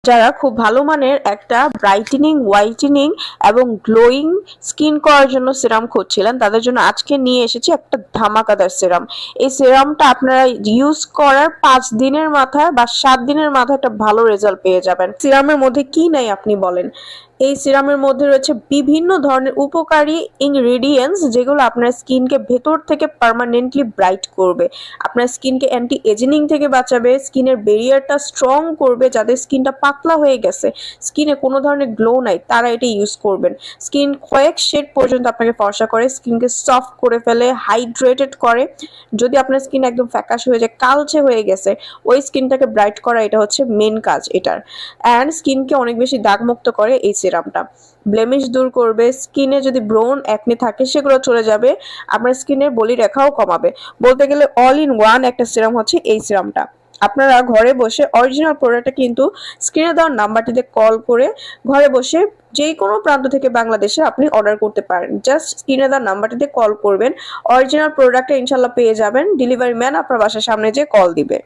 যারা খুব ভালো মানের একটা ব্রাইটেনিং, হোয়াইটেনিং এবং গ্লোয়িং স্কিন করার জন্য সিরাম খুঁজছিলেন, তাদের জন্য আজকে নিয়ে এসেছি একটা ধামাকাদার সিরাম। এই সিরামটা আপনারা ইউজ করার 5 দিনের মাথায় বা 7 দিনের মাথায় একটা ভালো রেজাল্ট পেয়ে যাবেন। সিরামের মধ্যে কি নাই আপনি বলেন? এই সিরামের মধ্যে রয়েছে বিভিন্ন ধরনের উপকারী ইনগ্রেডিয়েন্টস, যেগুলো আপনার স্কিনকে ভেতর থেকে পার্মানেন্টলি ব্রাইট করবে, আপনার স্কিনকে অ্যান্টি এজিং থেকে বাঁচাবে, স্কিনের ব্যারিয়ারটা স্ট্রং করবে। যাদের স্কিনটা পাতলা হয়ে গেছে, স্কিনে কোনো ধরনের গ্লো নাই, তারা এটা ইউজ করবেন। স্কিন কয়েক শেড পর্যন্ত আপনাকে ফর্সা করে, স্কিনকে সফট করে ফেলে, হাইড্রেটেড করে। যদি আপনার স্কিন একদম ফ্যাকাশে হয়ে যায়, কালচে হয়ে গেছে, ওই স্কিনটাকে ব্রাইট করা এটা হচ্ছে মেন কাজ এটার। অ্যান্ড স্কিনকে অনেক বেশি দাগমুক্ত করে এই সিরামটা। ব্লেমিশ দূর করবে, স্কিনে যদি ব্রোন একনি থাকে সেগুলো চলে যাবে, আপনার স্কিনের বলি রেখাও কমাবে। বলতে গেলে অল ইন ওয়ান একটা সিরাম হচ্ছে এই সিরামটা। আপনারা ঘরে বসে অরিজিনাল প্রোডাক্টটা কিন্তু স্ক্রিনে দেওয়ার নাম্বারটিতে কল করে ঘরে বসে যে কোনো প্রান্ত থেকে বাংলাদেশে আপনি অর্ডার করতে পারেন। জাস্ট স্ক্রিনে দেওয়ার নাম্বারটিতে কল করবেন, অরিজিনাল প্রোডাক্টটা ইনশাল্লাহ পেয়ে যাবেন। ডেলিভারি ম্যান আপনার বাসার সামনে যেয়ে কল দিবে।